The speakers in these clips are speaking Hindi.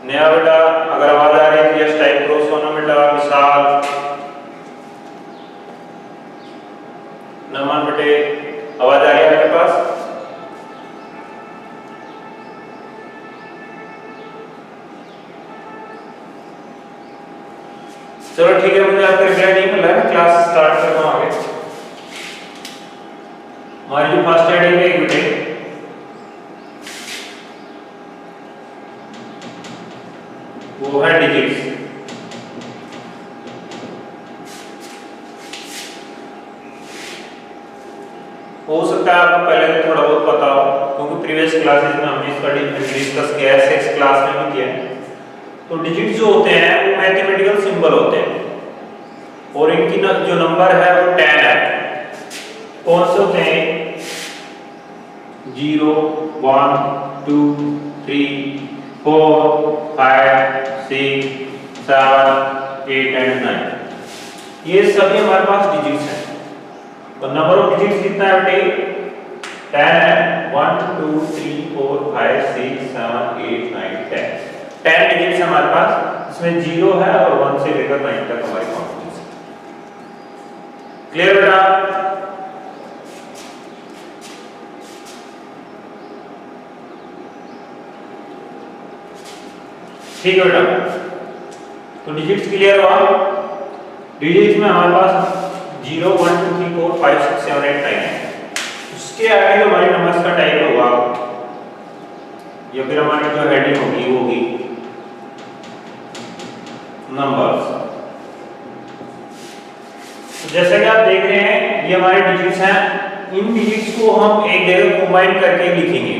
नया बेटा अगर आवाज आ रही है तो यस टाइप करो। सोना बेटा, विशाल, नमन बेटे, आवाज आ रही है आपके पास? चलो ठीक है, मुझे आपका रिप्लाई नहीं मिल रहा है, क्लास स्टार्ट करता हूँ आगे। हमारी जो फर्स्ट हेडिंग है बेटे, वो है डिजिट्स। हो सकता है आपको पहले से थोड़ा बहुत पता हो, क्योंकि प्रीवियस क्लासेस में हमने इसका डिस्कस किया है, 6 क्लास में भी किया है। तो डिजिट्स जो होते हैं वो मैथमेटिकल सिंबल होते हैं और इनकी जो नंबर है वो 10 है। कौन से होते हैं? 0 1 2 3 4 5 6 7 8 एंड 9, ये सभी हमारे पास डिजिट्स हैं। तो नंबर ऑफ डिजिट्स कितना है बेटे? 10 है। 1 2 3 4 5 6 7 8 9 10 10 डिजिट्स हमारे पास, इसमें 0 है और 1 से लेकर 9 तक हमारे काउंटिंग्स है। क्लियर बेटा? ठीक है बेटा, तो डिजिट्स क्लियर हुआ। डिजिट्स में हमारे पास 0 1 2 3 4 5 6 7 8 9 है। उसके आगे जो हमारे नंबर्स का टाइप होगा या फिर हमारी जो हेडिंग होगी वो होगी नंबर्स। तो जैसा कि आप देख रहे हैं ये हमारे डिजिट्स हैं। इन डिजिट्स को हम एक जगह कंबाइन करके लिखेंगे,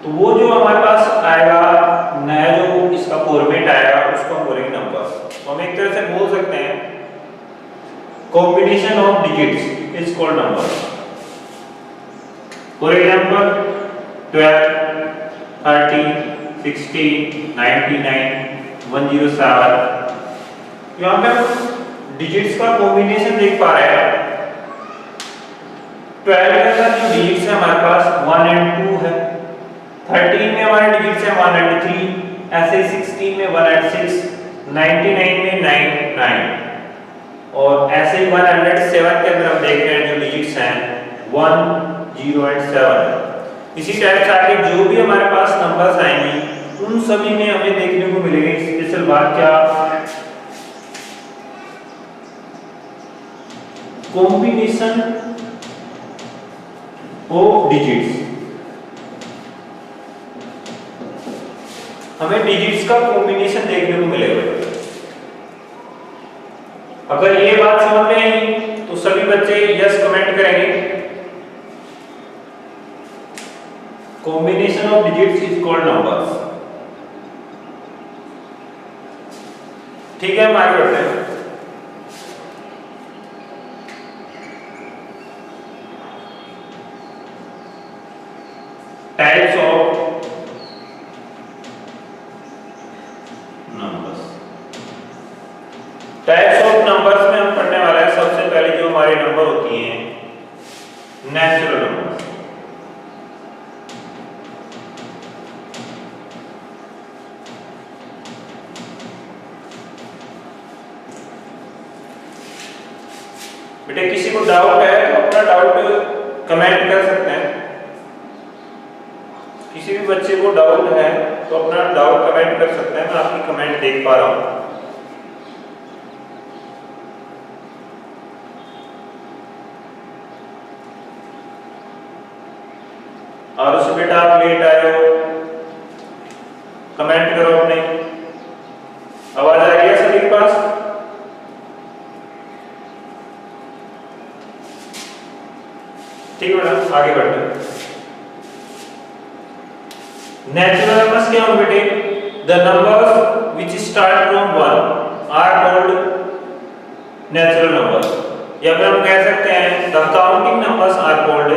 तो वो जो हमारे पास आएगा नया जो इसका फॉर्मेट आएगा उसको हम बोलेंगे नंबर्स। तो हम एक तरह से बोल सकते हैं combination of digits is called numbers. For example 12 30 60 99 107, यहाँ पे हम डिजिट्स का कॉम्बिनेशन देख पा रहे हैं। 12 के अंदर जो डिजिट्स है हमारे पास 1 एंड 2 है। 13 में हमारे डिजिट्स है 1 एंड 3, ऐसे 16 में 1 एंड 6, 99 में 9 9 और ऐसे ही 107 के अंदर हम देख रहे हैं जो डिजिट्स हैं 1 0 एंड 7। इसी टाइप से आगे जो भी हमारे पास नंबर्स आएंगे उन सभी में हमें देखने को मिलेगी स्पेशल बात क्या? Combination of digits. हमें डिजिट्स का कॉम्बिनेशन देखने को मिलेगा। अगर ये बात समझ में आई तो सभी बच्चे यस कमेंट करेंगे। Combination of digits is called numbers. ठीक है, हम आगे बढ़ते हैं। Types of numbers. Types of numbers में हम पढ़ने वाले हैं सबसे पहले जो हमारे नंबर होती हैं नेचुरल नंबर्स। बेटे किसी को डाउट है तो अपना डाउट कमेंट कर सकते हैं। किसी भी बच्चे को डाउट है तो अपना डाउट कमेंट कर सकते हैं। मैं आपकी कमेंट देख पा रहा हूं। और उस बेटा आप लेट आए हो, कमेंट करो अपने। आवाज आ रही है सभी के पास? ठीक है बेटा, आगे बढ़ते हैं। नेचुरल नंबर्स क्या होंगे बेटे? The numbers which start from 1 are called natural numbers, या फिर हम कह सकते हैं the counting numbers are called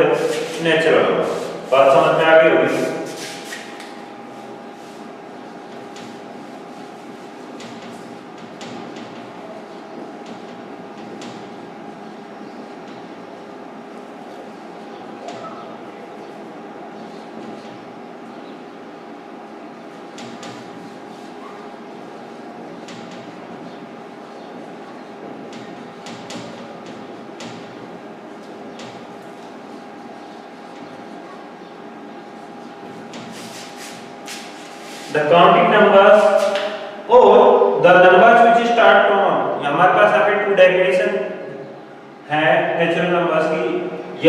natural numbers. बात समझ में आ गई होगी? द काउंटिंग नंबर्स और the numbers which start from, हमारे पास यहाँ पे टू डेफिनेशन है नेचुरल नंबर्स की।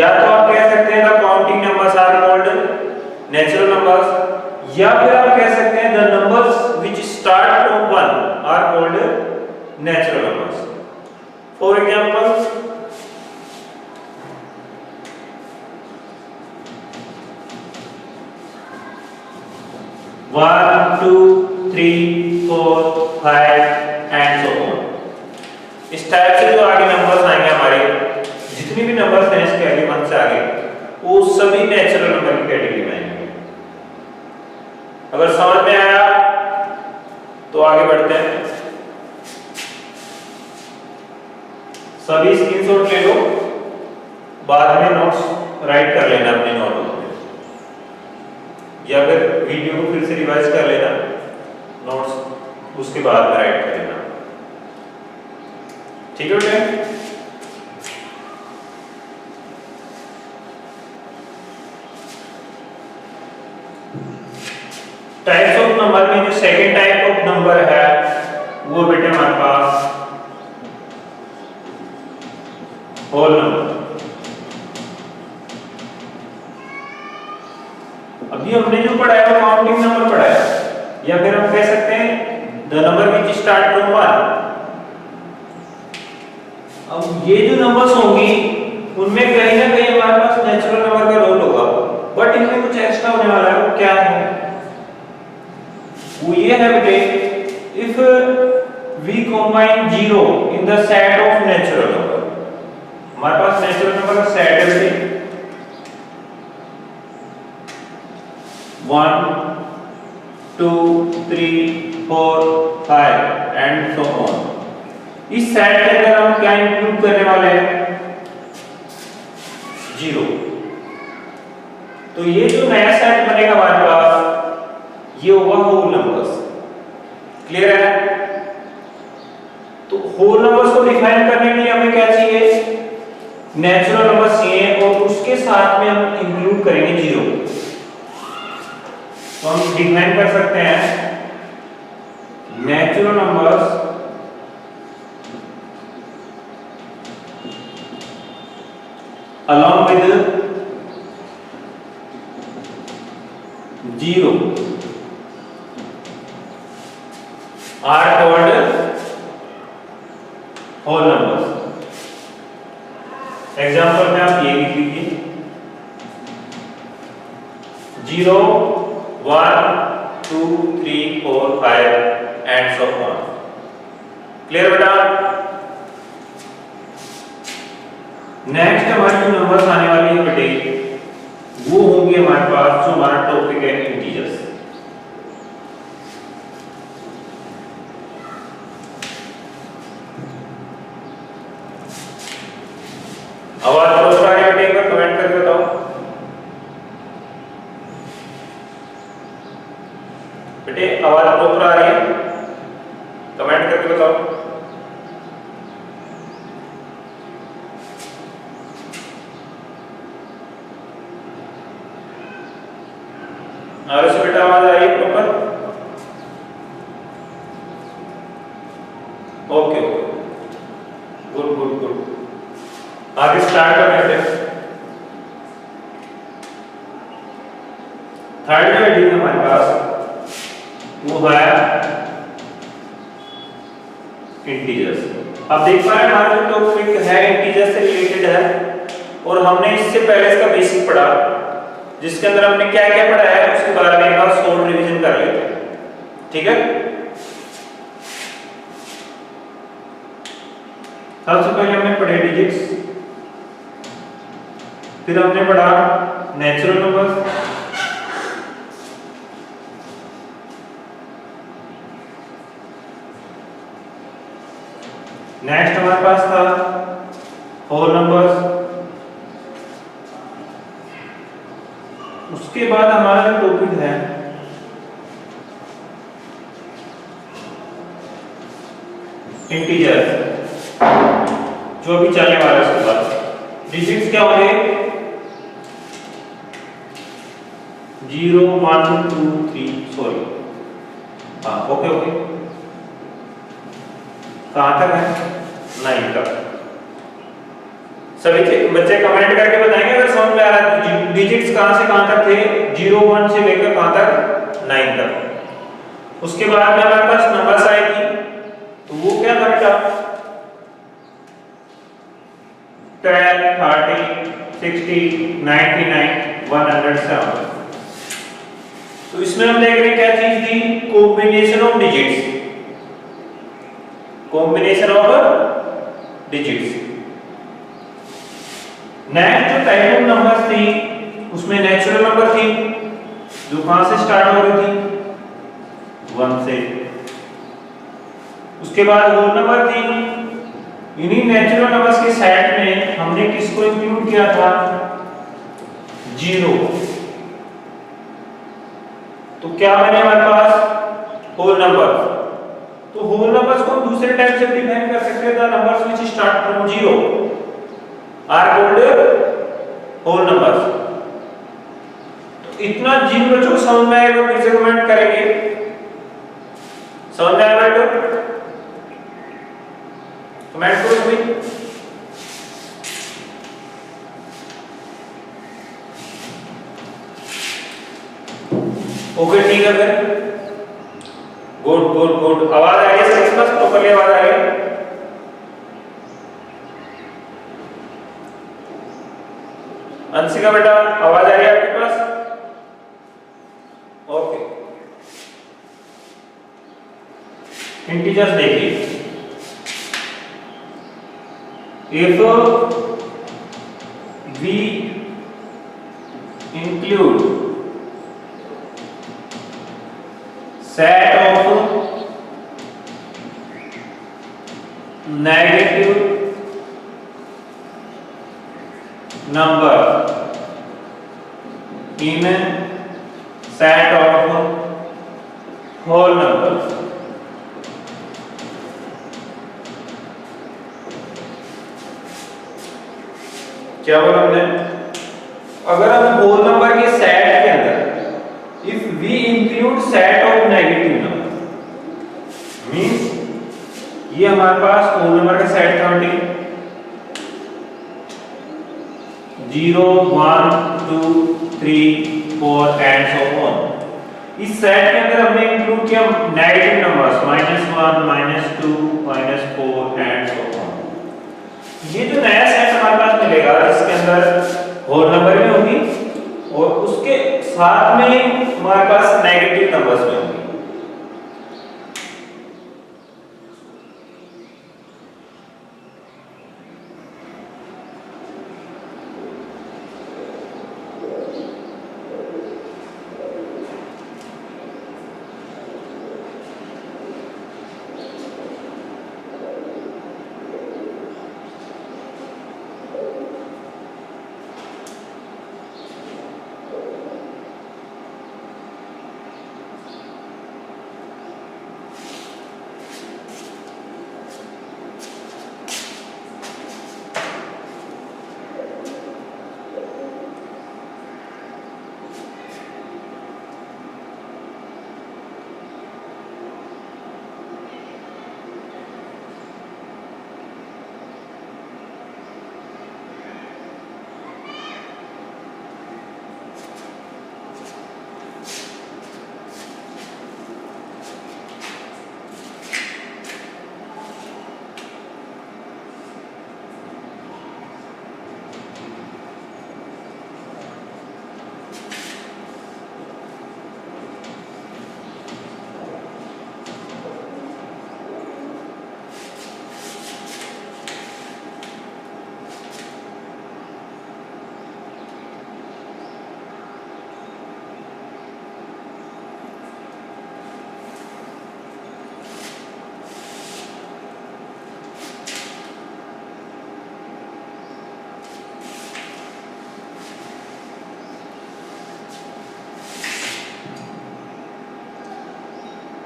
या तो आप कह सकते हैं the counting numbers are called natural numbers, या फिर आप कह सकते हैं the numbers which start from 1 are called natural numbers. For example, one two three four five and so on. इस टाइप से जो आगे नंबर्स आएंगे हमारे, जितने भी नंबर्स हैं इसके आगे 1 से आगे, वो सभी नेचुरल नंबर की कैटेगरी में आएंगे। अगर समझ में आया तो आगे बढ़ते हैं। सभी स्क्रीनशॉट ले लो, बाद में नोट्स राइट कर लेना अपने नोटबुक में, या फिर वीडियो को फिर से रिवाइज कर लेना, नोट्स उसके बाद में राइट कर लेना। ठीक है बेटे? टाइप्स ऑफ नंबर में जो सेकंड टाइप ऑफ नंबर है वो बेटे हमारे पास होल नंबर। अभी हमने जो पढ़ा है वो काउंटिंग नंबर पढ़ा है, या फिर हम कह सकते हैं the number which start from 1। अब ये जो नंबर्स होंगी उनमें कहीं ना कहीं हमारे पास नेचुरल नंबर का रोल होगा, बट इनमें कुछ एक्स्ट्रा होने वाला है। वो क्या है? वो ये है बेटे, if we combine 0 in the set of natural number, हमारे पास नेचुरल नंबर का सेट है बेटे 1 2 3 4 5 एंड सो ऑन। इस सेट के अंदर हम क्या इंक्लूड करने वाले हैं? 0। तो ये जो नया सेट बनेगा हमारे पास, ये होगा होल नंबर्स। क्लियर है? तो होल नंबर्स को डिफाइन करने के लिए हमें क्या चाहिए? नेचुरल नंबर्स चाहिए, और उसके साथ में हम इंक्लूड करेंगे 0। तो हम डिफाइन कर सकते हैं natural numbers along with 0 are called whole numbers। Example में आप ये लिख लीजिए 0 1 2 3 4 5 एंड सो ऑन। क्लियर बेटा? नेक्स्ट हमारे जो नंबर्स आने वाले हैं बेटे, वो होंगे हमारे पास, जो हमारा टॉपिक है इंटीजर्स। आवाज प्रॉपर आ रही है बेटे? एक बार कमेंट करके बताओ बेटे, आवाज प्रॉपर आ रही है? कमेंट करके बताओ। आगे से बेटा आवाज आ रही है proper? Okay okay, good good good. आगे स्टार्ट करते हैं। थर्ड जो हेडिंग है हमारे पास वो है इंटीजर्स। अब देख पा रहे हैं हमारा जो टॉपिक है इंटीजर से रिलेटेड है, और हमने इससे पहले इसका बेसिक पढ़ा, जिसके अंदर हमने क्या क्या पढ़ा है उसके बारे में एक बार शॉर्ट रिवीजन कर लेते हैं। ठीक है? सबसे पहले हमने पढ़े डिजिट्स, फिर हमने पढ़ा नेचुरल नंबर्स, नेक्स्ट हमारे पास था होल नंबर्स, उसके बाद हमारा जो टॉपिक है इंटीजर, जो अभी चलने वाला है। उसके बाद डिजिट्स क्या होंगे? 0 1 2 3 सॉरी हाँ ओके ओके, कहाँ तक है? 9 तक। सभी बच्चे कमेंट करके बताएंगे अगर समझ में आ रहा है। डिजिट्स कहाँ से कहाँ तक थे? 0 1 से लेकर कहाँ तक? 9 तक। उसके बाद में हमारे पास नंबर्स आएगी, तो वो क्या था बेटा? 10 30 60 99 107। तो इसमें हम देख रहे हैं क्या चीज थी? Combination of digits, combination of digits. Next जो टाइप ऑफ नंबर्स थी उसमें नेचुरल नंबर थी जो कहां से स्टार्ट हो रही थी? 1 से। उसके बाद होल नंबर थी। इन्हीं नेचुरल नंबर्स के सेट में हमने किसको इंक्लूड किया था? 0। तो क्या बने हमारे पास? Whole number. तो होल नंबर्स को हम दूसरे टाइप से डिफाइन कर सकते हैं। The numbers which start from 0 are called whole numbers. तो इतना जिन बच्चों को समझ में आएगा फिर से कमेंट करेंगे। समझ में आया बेटा? कमेंट करो सभी। ओके ठीक है फिर। Good good good. आवाज आ रही है सबके पास? प्रॉपर्ली आवाज आ रही है? अंशिका बेटा आवाज आ रही है आपके पास? ओके। इंटीजर्स देखिए, if we include set of negative number in set of whole numbers, क्या बोला हमने? अगर हम होल नंबर के सेट के अंदर if we include set of negative number, means ये हमारे पास होल नंबर का सेट था 0 1 2 3 4 एंड सो ऑन। इस सेट के अंदर हमने इंक्लूड किया negative numbers -1 -2 -4 and so on. ये जो नया सेट हमारे पास मिलेगा जिसके अंदर होल नंबर भी होगी और उसके साथ में हमारे पास नेगेटिव नंबर्स भी होंगे।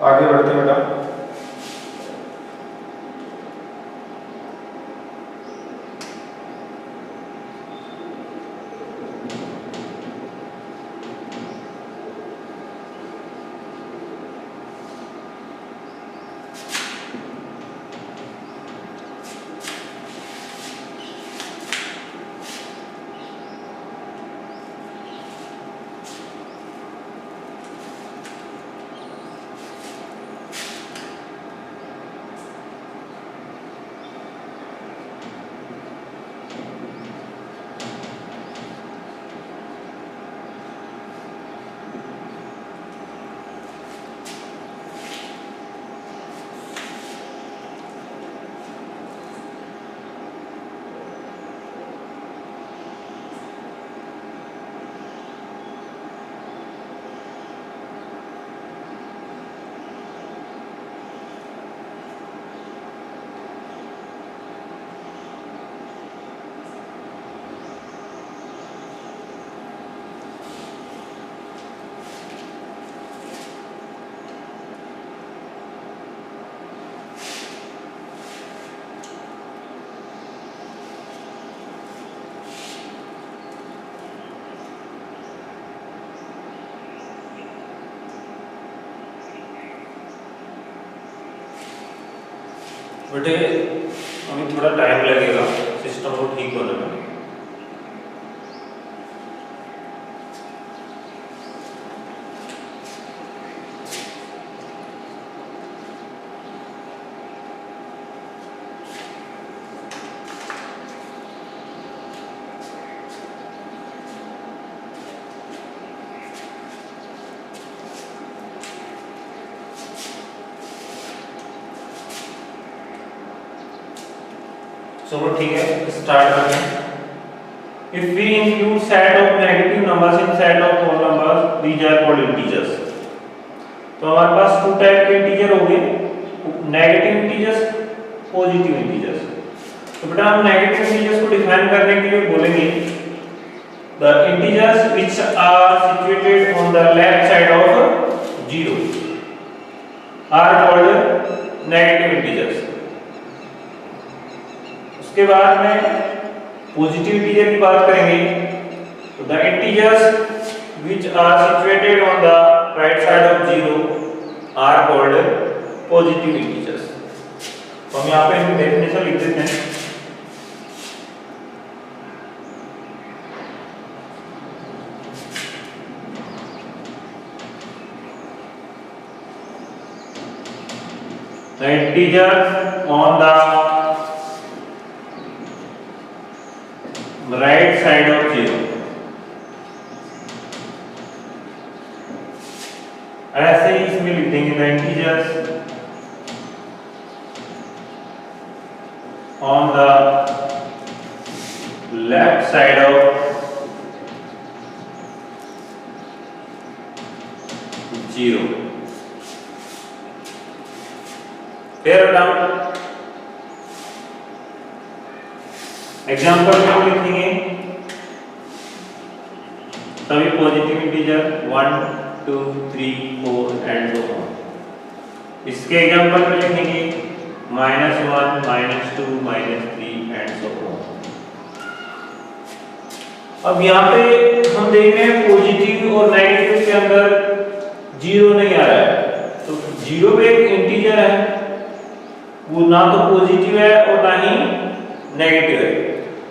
आगे बढ़ते हैं बेटा। बेटे हमें थोड़ा टाइम लगेगा सिस्टम को ठीक होने में। चलो ठीक है, स्टार्ट करते हैं। If we include set of negative numbers in set of whole numbers, these are called integers. तो हमारे पास टू टाइप के इंटीजर हो गए, नेगेटिव इंटीजर्स, पॉजिटिव इंटीजर्स। तो बेटा हम नेगेटिव इंटीजर्स को डिफाइन करने के लिए बोलेंगे the integers which are situated on the left side of 0 are called negative integers. उसके बाद में पॉजिटिव इंटीजर की बात करेंगे तो the integers which are situated on the right side of 0 are called positive integers. तो हम यहाँ पे इनकी डेफिनेशन लिख देते हैं। The integers on the right side of 0 ऐसे ही इसमें लिख देंगे the integers on the left side of 0। फिर हम एग्जाम्पल में हम लिखेंगे सभी positive integer 1 2 3 4 and so on. इसके एग्जाम्पल में लिखेंगे -1 -2 -3 एंड सो ऑन। अब यहाँ पे हम देख रहे हैं पॉजिटिव और नेगेटिव के अंदर 0 नहीं आ रहा है, तो 0 पे एक इंटीजर है, वो ना तो पॉजिटिव है और ना ही नेगेटिव है।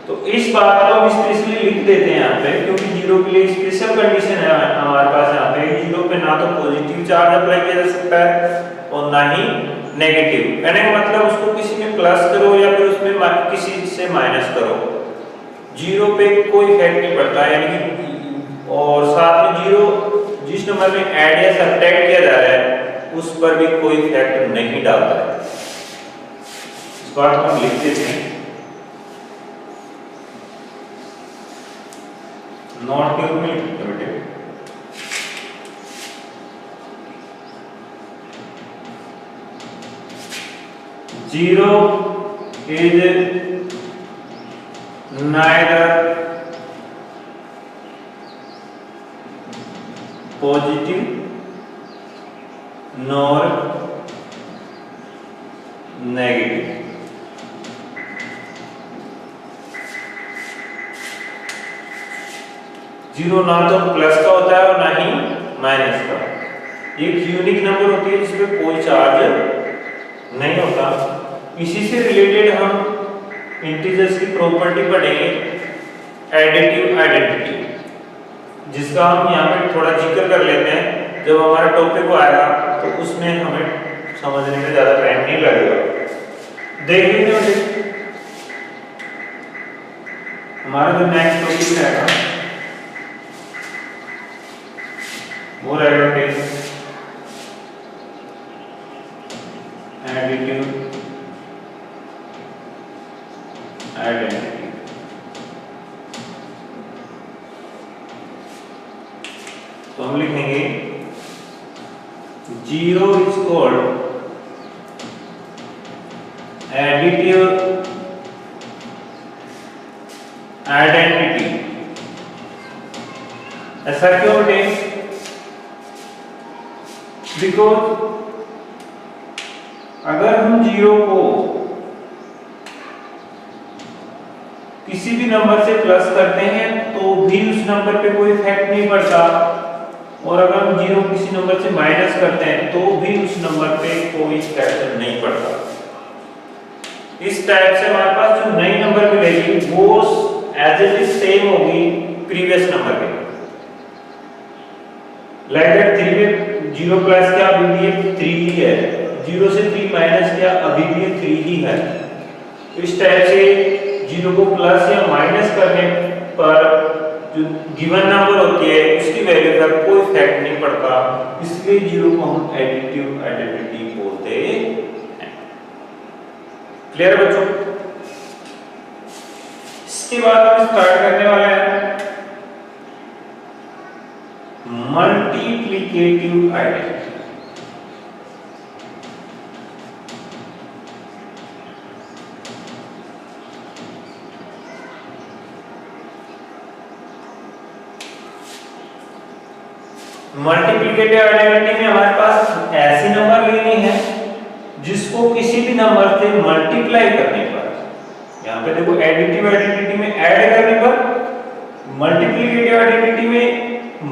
तो इस बात को हम स्पेशली लिख देते हैं यहाँ पे, क्योंकि 0 के लिए स्पेशल कंडीशन है हमारे पास यहाँ पे। 0 पे ना तो पॉजिटिव चार्ज अप्लाई किया जा सकता है और ना ही नेगेटिव। कहने का मतलब उसको किसी में प्लस करो या फिर उसमें किसी से माइनस करो, 0 पे कोई इफेक्ट नहीं पड़ता है। यानी कि और साथ में 0 जिस नंबर में ऐड या सब्ट्रैक्ट किया जा रहा है उस पर भी कोई इफेक्ट नहीं डालता है। इस बात को हम लिख देते हैं। नॉट के रूप में लिखते हैं बेटे। Zero is neither positive nor negative. Zero ना तो प्लस का होता है और ना ही माइनस का। एक यूनिक नंबर होती है जिसमें कोई चार्ज नहीं होता। इसी से रिलेटेड हम इंटीजर्स की प्रॉपर्टी पढ़ेंगे, एडिटिव आइडेंटिटी, जिसका हम यहाँ पे थोड़ा जिक्र कर लेते हैं। जब हमारा टॉपिक आएगा तो उसमें हमें समझने में ज्यादा टाइम नहीं लगेगा। देख लीजिए हमारा जो नेक्स्ट टॉपिक रहेगा वो रहेगा एडिटिव आइडेंटिटी। तो हम लिखेंगे 0 इज कॉल्ड एडिटिव आइडेंटिटी। ऐसा क्यों बेटे? बिकॉज अगर हम 0 को किसी भी नंबर से प्लस करते हैं तो भी उस नंबर पे कोई इफेक्ट नहीं पड़ता, और अगर हम 0 किसी नंबर से माइनस करते हैं तो भी उस नंबर पे कोई इफेक्ट नहीं पड़ता। इस टाइप से हमारे पास जो नई नंबर मिलेगी वो एज इट इज सेम होगी प्रीवियस नंबर के। लाइक दैट 3 में 0 प्लस क्या अभी भी 3 ही है, 0 से 3 माइनस क्या अभी भी 3 ही है। तो इस टाइप से 0 को प्लस या माइनस करने पर जो गिवन नंबर होती है उसकी वैल्यू पर कोई इफेक्ट नहीं पड़ता, इसलिए 0 को हम एडिटिव आइडेंटिटी बोलते हैं। क्लियर बच्चों? इसके बाद हम स्टार्ट करने वाले हैं मल्टीप्लिकेटिव आइडेंटिटी। मल्टीप्लिकेटिव आइडेंटिटी में हमारे पास ऐसी नंबर लेनी है जिसको किसी भी नंबर से मल्टीप्लाई करने पर, यहाँ पे देखो एडिटिव आइडेंटिटी में ऐड करने पर, मल्टीप्लिकेटिव आइडेंटिटी में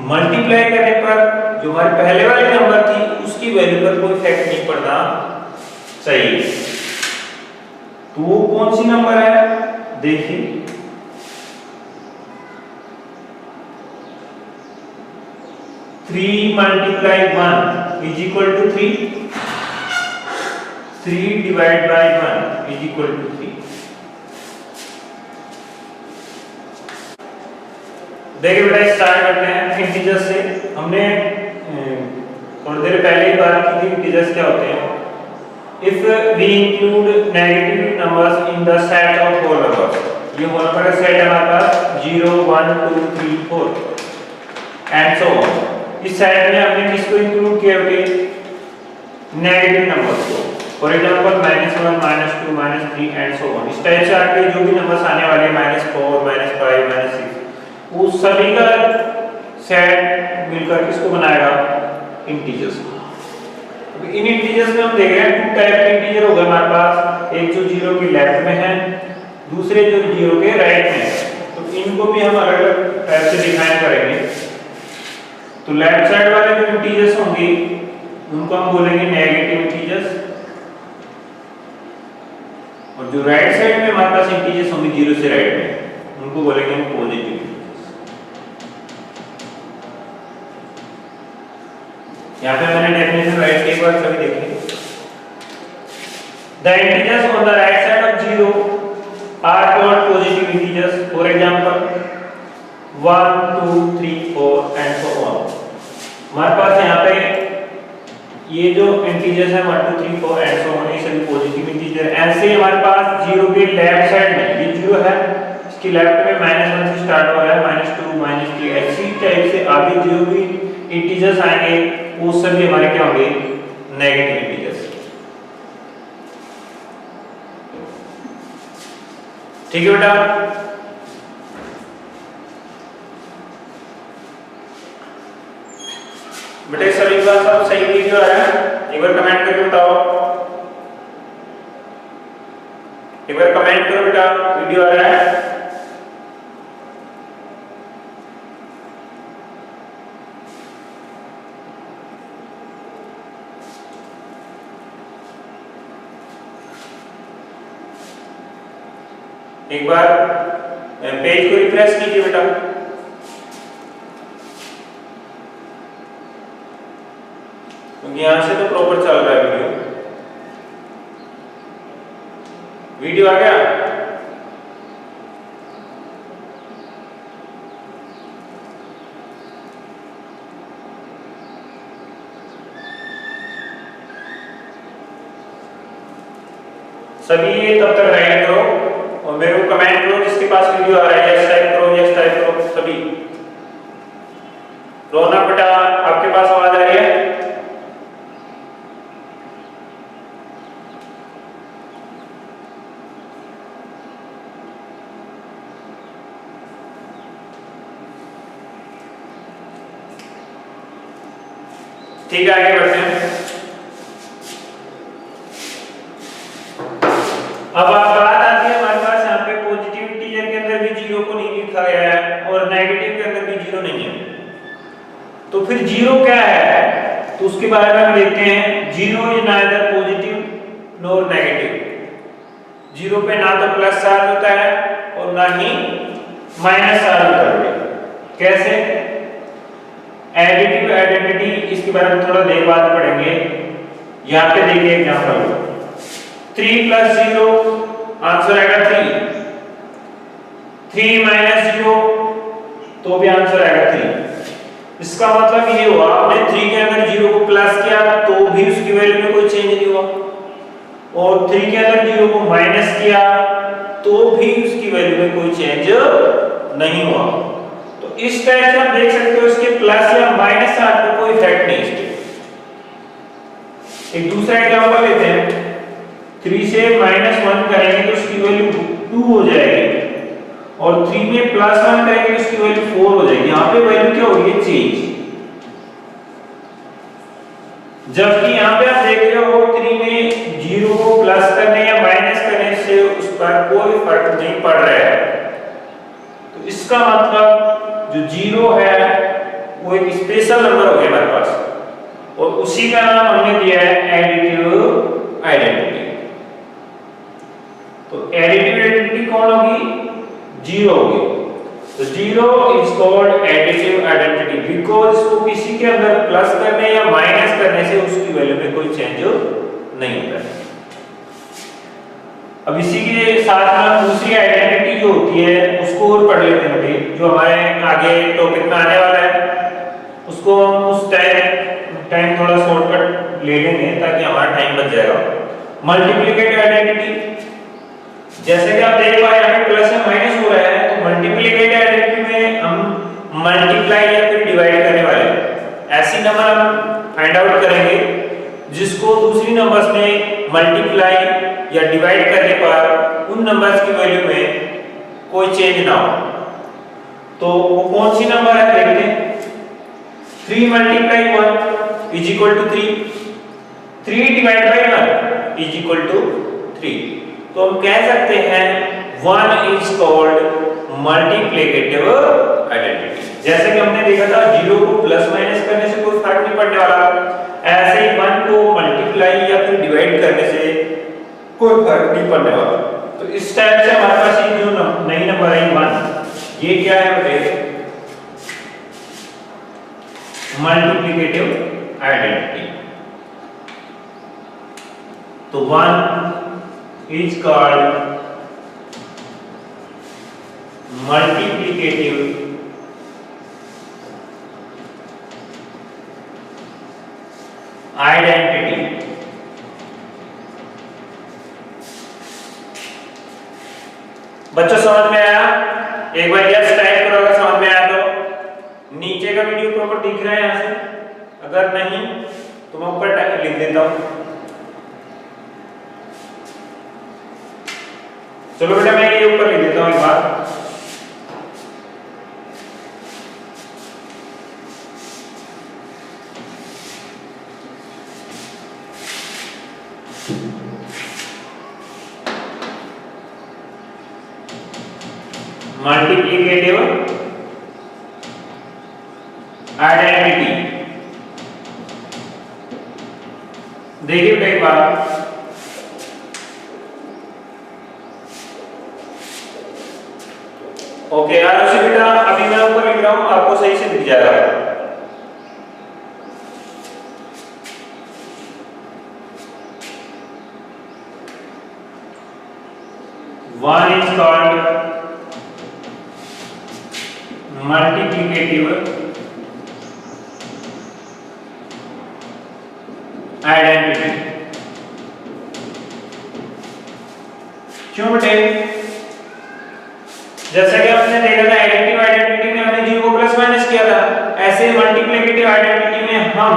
मल्टीप्लाई करने पर जो हमारे पहले वाली नंबर थी उसकी वैल्यू पर कोई इफेक्ट नहीं पड़ना चाहिए। तो वो कौन सी नंबर है देखिए, three multiply 1 is equal to 3, 3 divide by 1 is equal to 3। देखिए बेटा स्टार्ट करते हैं इंटीजर्स से। हमने थोड़ी देर पहले ही बात की थी इंटीजर्स क्या होते हैं। If we include negative numbers in the set of whole numbers, ये होल नंबर का सेट है हमारे पास 0 1 2 3 4 एंड सो ऑन। इस सेट में हमने किसको इंक्लूड किया बेटे? नेगेटिव नंबर्स को। For example -1 -2 -3 and so on. इस टाइप से आपके जो भी नंबर्स आने वाले हैं -4 -5 -6 वो सभी का सेट मिलकर किसको बनाएगा? इंटीजर्स को। इन इंटीजर्स में हम देख रहे हैं टू टाइप के इंटीजर हो गए हमारे पास, एक जो 0 के लेफ्ट में है, दूसरे जो 0 के राइट में है। तो इनको भी हम अलग अलग टाइप से डिफाइन करेंगे। तो लेफ्ट साइड वाले जो इंटीजर्स होंगे उनको हम बोलेंगे नेगेटिव इंटीजर्स, और जो राइट साइड में हमारे पास इंटीजर्स होंगे 0 से राइट में उनको बोलेंगे हम पॉजिटिव। यहाँ पे मैंने डेफिनेशन राइट के एक बार सभी देखें। The integers on the right side of 0 are called positive integers. For example, 1, 2, 3, 4 and so on. हमारे पास यहाँ पे ये जो इंटीजर्स है 1, 2, 3, 4 and so on, ये सभी पॉजिटिव इंटीजर। ऐसे हमारे पास 0 के लेफ्ट साइड में ये 0 है, इसके लेफ्ट में -1 से स्टार्ट हो रहा है, -2 -3 ऐसी टाइप से आगे जो भी इंटीजर्स आएंगे वो सभी हमारे क्या होंगे? Negative integers. ठीक है बेटा? बेटे सभी बात सब सही वीडियो आ रहा है? एक बार कमेंट करके बताओ, एक बार कमेंट करो बेटा वीडियो आ रहा है? एक बार पेज को रिफ्रेश कीजिए बेटा। क्योंकि यहां से तो प्रॉपर चल रहा है वीडियो। वीडियो आ गया? सभी ये तब तक राइट करो और मेरे को कमेंट करो जिसके पास वीडियो आ रहा है, यस टाइप करो, यस टाइप करो सभी। रोना बेटा आपके पास आवाज आ रही है? ठीक है आगे बढ़ते हैं। अब बात आती है हमारे पास यहाँ पे पॉजिटिव इंटीजर के अंदर भी 0 को नहीं लिखा गया है और नेगेटिव के अंदर भी 0 नहीं है। तो फिर 0 क्या है? तो उसके बारे में हम देखते हैं। 0 is neither positive nor negative. Zero पे ना तो प्लस चार्ज होता है और ना ही माइनस चार्ज होता है। कैसे? एडिटिव आइडेंटिटी, इसके बारे में थोड़ा देर बाद पढ़ेंगे। यहाँ पे देखिए एग्जांपल, 3 + 0 आंसर आएगा 3, 3 - 0 तो भी आंसर आएगा 3। इसका मतलब ये हुआ आपने 3 के अंदर 0 को प्लस किया तो भी उसकी वैल्यू में कोई चेंज नहीं हुआ, और 3 के अंदर 0 को माइनस किया तो भी उसकी वैल्यू में कोई चेंज नहीं हुआ। तो इस टाइप से आप देख सकते हो इसके प्लस या माइनस चार्ज का कोई इफेक्ट नहीं इसके। एक दूसरा एग्जांपल लेते हैं, 3 से -1 करेंगे तो उसकी वैल्यू 2 हो जाएगी, और 3 में +1 करेंगे तो उसकी वैल्यू 4 हो जाएगी। यहाँ पे वैल्यू क्या हो रही है? चेंज। जबकि यहाँ पे आप देख रहे हो 3 में 0 को प्लस करने या माइनस करने से उस पर कोई फर्क नहीं पड़ रहा है। तो इसका मतलब जो 0 है वो एक स्पेशल नंबर हो गया हमारे पास, और उसी का नाम हमने दिया है एडिटिव आइडेंटिटी। तो एडिटिव आइडेंटिटी कौन होगी? 0 होगी। तो 0 is called additive identity because इसको किसी के अंदर प्लस करने या माइनस करने से उसकी वैल्यू में कोई चेंज नहीं होता है। अब इसी के साथ में दूसरी आइडेंटिटी जो होती है उसको और पढ़ लेते हैं, जो हमारे आगे टॉपिक में आने वाला है। उसको हम उस टाइम थोड़ा शॉर्टकट ले लेंगे ताकि हमारा टाइम बच जाएगा। मल्टीप्लिकेटिव आइडेंटिटी, जैसे कि आप देख पा रहे हैं यहाँ पे प्लस या माइनस हो रहा है, तो मल्टीप्लिकेटिव आइडेंटिटी में हम मल्टीप्लाई या फिर डिवाइड करने वाले हैं। ऐसी नंबर हम फाइंड आउट करेंगे जिसको दूसरी नंबर्स में मल्टीप्लाई या डिवाइड करने पर उन नंबर्स की वैल्यू में कोई चेंज ना हो। तो वो कौन सी नंबर है देखते हैं। 3 × 1 = 3, 3 ÷ 1 = 3। तो हम कह सकते हैं 1 इज कॉल्ड मल्टीप्लिकेटिव आइडेंटिटी। जैसे कि हमने देखा था 0 को प्लस माइनस करने से कोई फर्क नहीं पड़ने वाला, ऐसे ही 1 को मल्टीप्लाई या फिर डिवाइड करने से कोई फर्क नहीं पड़ने वाला। तो इस टाइप से हमारे पास ये जो नई नंबर है 1, ये क्या है बेटे? Multiplicative identity. तो 1 इज कॉल्ड मल्टीप्लिकेटिव आइडेंटिटी। बच्चों समझ में आया? एक बार यस टाइप करो अगर समझ में आया तो। नीचे का वीडियो प्रॉपर दिख रहा है यहाँ से? अगर नहीं तो मैं ऊपर लिख देता हूँ। चलो बेटा मैं ये ऊपर लिख देता हूँ एक बार। Multiplicative identity. देखिए बेटा एक बार, ओके आरुषि बेटा अभी मैं ऊपर लिख रहा हूं, आपको सही से दिख जाएगा। One is called multiplicative identity. क्यों बेटे? जैसा कि आपने देखा था एडिटिव आइडेंटिटी में हमने 0 को प्लस माइनस किया था, ऐसे मल्टीप्लिकेटिव आइडेंटिटी में हम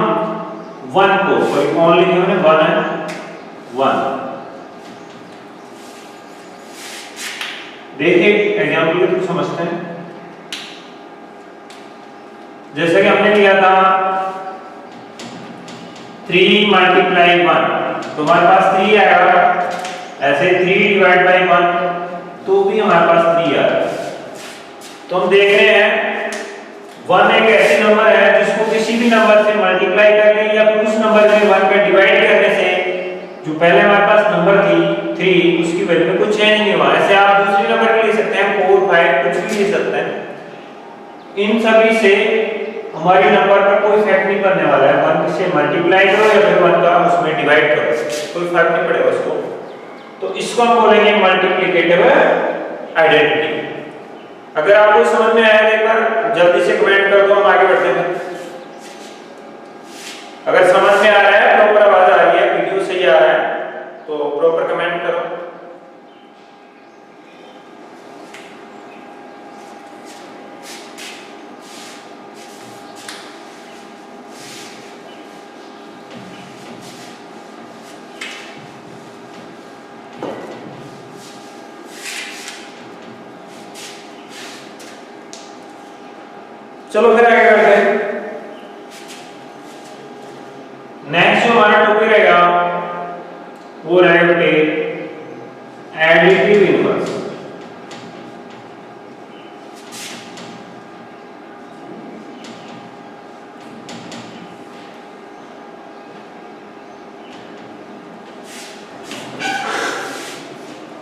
1 को सॉरी ओनली हमने 1 है 1। देखिए एग्जांपल को समझते हैं। जैसे कि हमने लिया था 3 × 1 तो हमारे पास 3 आएगा, ऐसे 3 ÷ 1 तो भी हमारे पास 3 आ रहा है। तो हम देख रहे हैं 1 एक ऐसी नंबर है जिसको किसी भी नंबर से मल्टीप्लाई करने या फिर उस नंबर में 1 का डिवाइड करने से जो पहले हमारे पास नंबर थी 3 उसकी वैल्यू में कुछ चेंज नहीं हुआ। ऐसे आप दूसरी नंबर के ले सकते हैं 4 5 कुछ भी ले सकते हैं। इन सभी से हमारी नंबर पर कोई इफेक्ट नहीं पड़ने वाला है। 1 से मल्टीप्लाई करो या फिर 1 का उसमें डिवाइड करो, कोई फर्क नहीं पड़ेगा उसको। तो इसको हम बोलेंगे मल्टीप्लिकेटिव आइडेंटिटी। अगर आपको समझ में आया तो एक बार जल्दी से कमेंट कर दो, हम आगे बढ़ते हैं। अगर समझ में आ रहा है, प्रॉपर आवाज आ रही है, वीडियो सही आ रहा है तो प्रॉपर कमेंट करो। चलो फिर आगे बढ़ते हैं। नेक्स्ट जो हमारा टॉपिक रहेगा वो रहेगा एडिटिव इनवर्स।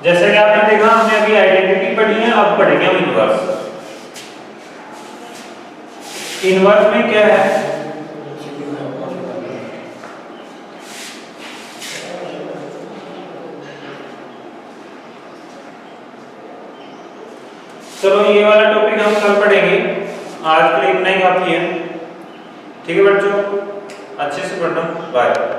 जैसे कि आपने देखा हमने अभी आइडेंटिटी पढ़ी है, अब पढ़ेंगे हम इनवर्स। इनवर्स में क्या है? चलो ये वाला टॉपिक हम कल पढ़ेंगे, आज के लिए इतना ही काफी है। ठीक है बच्चों, अच्छे से पढ़ना, बाय।